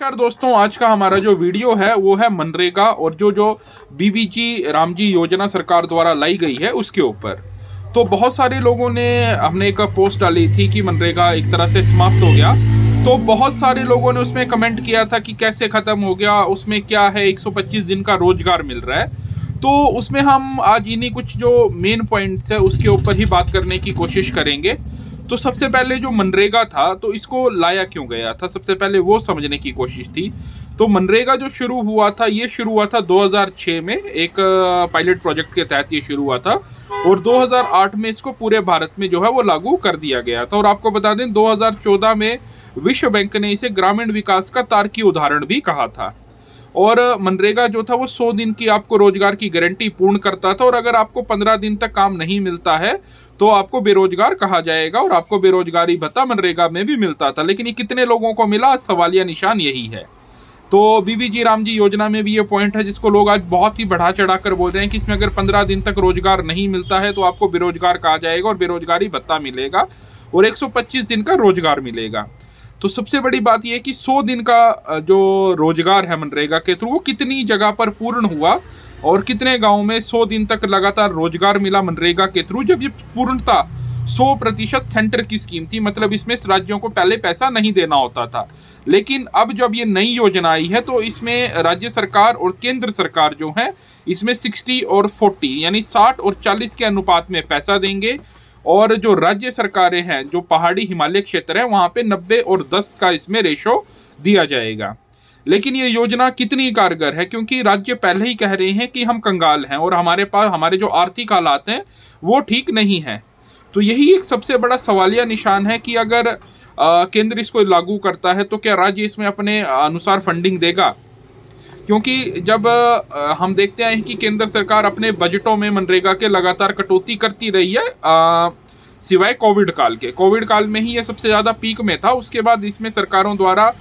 नमस्कार दोस्तों, आज का हमारा जो वीडियो है वो है मनरेगा और जो जो बीबीजी रामजी योजना सरकार द्वारा लाई गई है उसके ऊपर। तो बहुत सारे लोगों ने हमने एक पोस्ट डाली थी कि मनरेगा एक तरह से समाप्त हो गया। तो बहुत सारे लोगों ने उसमें कमेंट किया था कि कैसे ख़त्म हो गया, उसमें क्या है, 125 दिन का रोजगार मिल रहा है। तो उसमें हम आज इन्हीं कुछ जो मेन पॉइंट्स है उसके ऊपर ही बात करने की कोशिश करेंगे। तो सबसे पहले जो मनरेगा था तो इसको लाया क्यों गया था, सबसे पहले वो समझने की कोशिश थी। तो मनरेगा जो शुरू हुआ था ये शुरू हुआ था 2006 में, एक पायलट प्रोजेक्ट के तहत ये शुरू हुआ था और 2008 में इसको पूरे भारत में जो है वो लागू कर दिया गया था। और आपको बता दें 2014 में विश्व बैंक ने इसे ग्रामीण विकास का तार्किक उदाहरण भी कहा था। और मनरेगा जो था वो 100 दिन की आपको रोजगार की गारंटी पूर्ण करता था और अगर आपको 15 दिन तक काम नहीं मिलता है तो आपको बेरोजगार कहा जाएगा और आपको बेरोजगारी भत्ता मनरेगा में भी मिलता था। लेकिन ये कितने लोगों को मिला, सवालिया निशान यही है। तो बीबीजी रामजी योजना में भी ये पॉइंट है जिसको लोग आज बहुत ही बढ़ा चढ़ा कर बोल रहे हैं कि इसमें अगर 15 दिन तक रोजगार नहीं मिलता है तो आपको बेरोजगार कहा जाएगा और बेरोजगारी भत्ता मिलेगा और 125 दिन का रोजगार मिलेगा। तो सबसे बड़ी बात यह है कि 100 दिन का जो रोजगार है मनरेगा के थ्रू वो कितनी जगह पर पूर्ण हुआ और कितने गांव में 100 दिन तक लगातार रोजगार मिला मनरेगा के थ्रू, जब ये पूर्णता 100% सेंटर की स्कीम थी। मतलब इसमें राज्यों को पहले पैसा नहीं देना होता था। लेकिन अब जब ये नई योजना आई है तो इसमें राज्य सरकार और केंद्र सरकार जो है इसमें 60 और 40 यानी 60 और 40 के अनुपात में पैसा देंगे और जो राज्य सरकारें हैं जो पहाड़ी हिमालय क्षेत्र है वहां पे 90 और 10 का इसमें रेशो दिया जाएगा। लेकिन ये योजना कितनी कारगर है, क्योंकि राज्य पहले ही कह रहे हैं कि हम कंगाल हैं और हमारे पास हमारे जो आर्थिक हालात हैं वो ठीक नहीं है। तो यही एक सबसे बड़ा सवालिया निशान है कि अगर केंद्र इसको लागू करता है तो क्या राज्य इसमें अपने अनुसार फंडिंग देगा। क्योंकि जब हम देखते हैं कि केंद्र सरकार अपने बजटों में मनरेगा के लगातार कटौती करती रही है, सिवाय कोविड काल में ही ये सबसे ज़्यादा पीक में था। उसके बाद इसमें सरकारों द्वारा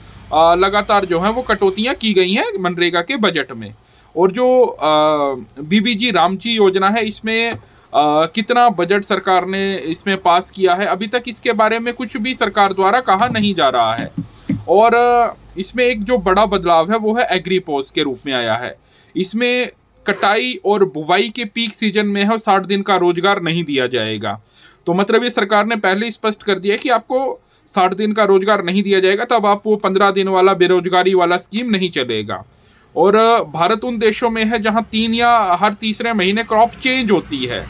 लगातार जो है वो कटौतियां की गई हैं मनरेगा के बजट में। और जो बीबीजी रामजी योजना है इसमें कितना बजट सरकार ने इसमें पास किया है, अभी तक इसके बारे में कुछ भी सरकार द्वारा कहा नहीं जा रहा है। और इसमें एक जो बड़ा बदलाव है वो है एग्रीपोज के रूप में आया है। इसमें कटाई और बुवाई के पीक सीजन में है 60 दिन का रोजगार नहीं दिया जाएगा। तो मतलब ये सरकार ने पहले स्पष्ट कर दिया है कि आपको 60 दिन का रोजगार नहीं दिया जाएगा, तब आप वो 15 दिन वाला बेरोजगारी वाला स्कीम नहीं चलेगा। और भारत उन देशों में है जहां 3 या हर तीसरे महीने क्रॉप चेंज होती है।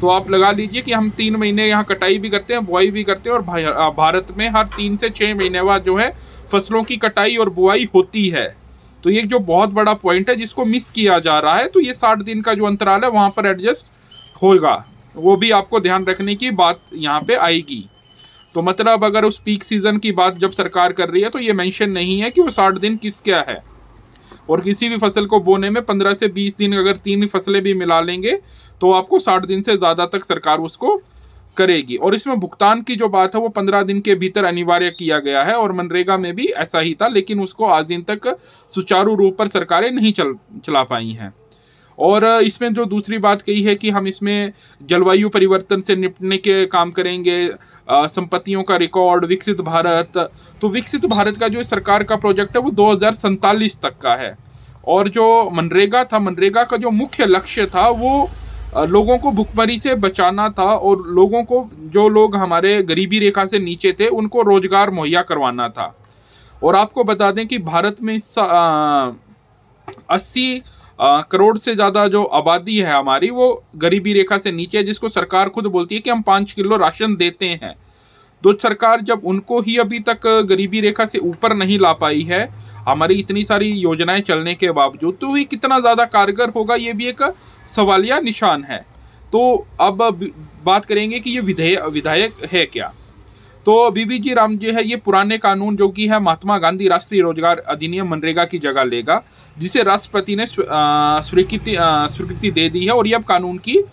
तो आप लगा लीजिए कि हम 3 महीने यहाँ कटाई भी करते हैं, बुआई भी करते हैं और भारत में हर 3 से 6 महीने बाद जो है फसलों की कटाई और बुआई होती है। तो ये जो बहुत बड़ा पॉइंट है जिसको मिस किया जा रहा है, तो ये 60 दिन का जो अंतराल है वहां पर एडजस्ट होगा, वो भी आपको ध्यान रखने की बात यहाँ पे आएगी। तो मतलब अगर उस पीक सीजन की बात जब सरकार कर रही है तो ये मेंशन नहीं है कि वो 60 दिन किस क्या है। और किसी भी फसल को बोने में 15 से 20 दिन, अगर 3 फसलें भी मिला लेंगे तो आपको 60 दिन से ज़्यादा तक सरकार उसको करेगी। और इसमें भुगतान की जो बात है वो 15 दिन के भीतर अनिवार्य किया गया है और मनरेगा में भी ऐसा ही था, लेकिन उसको आज दिन तक सुचारू रूप पर सरकारें नहीं चला पाई हैं। और इसमें जो दूसरी बात कही है कि हम इसमें जलवायु परिवर्तन से निपटने के काम करेंगे, संपत्तियों का रिकॉर्ड, विकसित भारत। तो विकसित भारत का जो सरकार का प्रोजेक्ट है वो 2047 तक का है। और जो मनरेगा था, मनरेगा का जो मुख्य लक्ष्य था वो लोगों को भुखमरी से बचाना था और लोगों को, जो लोग हमारे गरीबी रेखा से नीचे थे, उनको रोजगार मुहैया करवाना था। और आपको बता दें कि भारत में 80 करोड़ से ज़्यादा जो आबादी है हमारी वो गरीबी रेखा से नीचे है, जिसको सरकार खुद बोलती है कि हम 5 किलो राशन देते हैं। तो सरकार जब उनको ही अभी तक गरीबी रेखा से ऊपर नहीं ला पाई है हमारी इतनी सारी योजनाएं चलने के बावजूद, तो ये कितना ज़्यादा कारगर होगा, ये भी एक सवालिया निशान है। तो अब बात करेंगे कि ये विधायक है क्या। तो बीबीजी राम जो है ये पुराने कानून जो कि है महात्मा गांधी राष्ट्रीय रोजगार अधिनियम मनरेगा की जगह लेगा, जिसे राष्ट्रपति ने स्वीकृति दे दी है और ये अब कानून की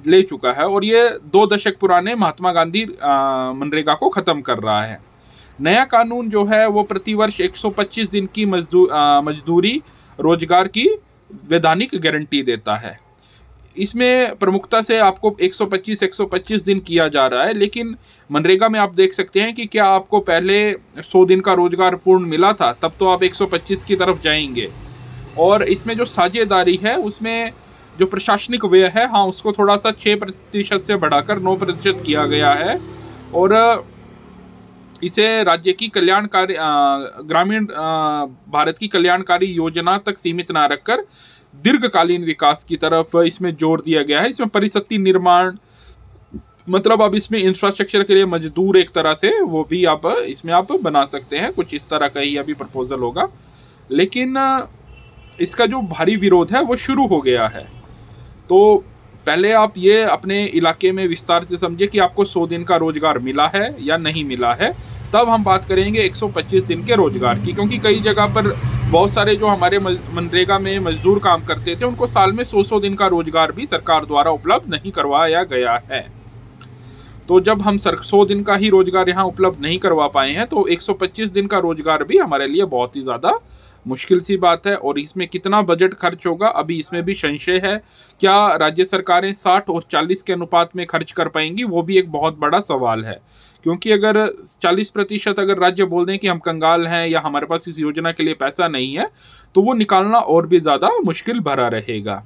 ले चुका है। और ये 2 दशक पुराने महात्मा गांधी मनरेगा को खत्म कर रहा है। नया कानून जो है वो प्रतिवर्ष 125 दिन की मजदूरी रोजगार की वैधानिक गारंटी देता है। इसमें प्रमुखता से आपको 125 दिन किया जा रहा है, लेकिन मनरेगा में आप देख सकते हैं कि क्या आपको पहले 100 दिन का रोजगार पूर्ण मिला था, तब तो आप 125 की तरफ जाएंगे। और इसमें जो साझेदारी है उसमें जो प्रशासनिक व्यय है, हाँ, उसको थोड़ा सा 6% से बढ़ाकर 9% किया गया है। और इसे राज्य की कल्याणकारी ग्रामीण भारत की कल्याणकारी योजना तक सीमित ना रखकर दीर्घकालीन विकास की तरफ इसमें जोर दिया गया है। इसमें परिसंपत्ति निर्माण, मतलब अब इसमें इंफ्रास्ट्रक्चर के लिए मजदूर एक तरह से वो भी आप इसमें आप बना सकते हैं, कुछ इस तरह का ही अभी प्रपोजल होगा। लेकिन इसका जो भारी विरोध है वो शुरू हो गया है। तो पहले आप ये अपने इलाके में विस्तार से समझिए कि आपको 100 दिन का रोजगार मिला है या नहीं मिला है, तब हम बात करेंगे 125 दिन के रोजगार की। क्योंकि कई जगह पर बहुत सारे जो हमारे मनरेगा में मजदूर काम करते थे, उनको साल में 100 दिन का रोजगार भी सरकार द्वारा उपलब्ध नहीं करवाया गया है। तो जब हम 100 दिन का ही रोजगार यहाँ उपलब्ध नहीं करवा पाए हैं, तो 125 दिन का रोजगार भी हमारे लिए बहुत ही ज़्यादा मुश्किल सी बात है। और इसमें कितना बजट खर्च होगा, अभी इसमें भी संशय है। क्या राज्य सरकारें 60 और 40 के अनुपात में खर्च कर पाएंगी, वो भी एक बहुत बड़ा सवाल है। क्योंकि अगर 40% अगर राज्य बोल दें कि हम कंगाल हैं या हमारे पास इस योजना के लिए पैसा नहीं है, तो वो निकालना और भी ज़्यादा मुश्किल भरा रहेगा।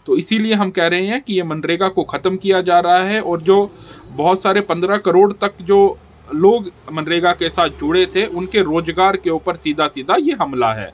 तो इसीलिए हम कह रहे हैं कि ये मनरेगा को ख़त्म किया जा रहा है। और जो बहुत सारे 15 करोड़ तक जो लोग मनरेगा के साथ जुड़े थे, उनके रोजगार के ऊपर सीधा सीधा ये हमला है।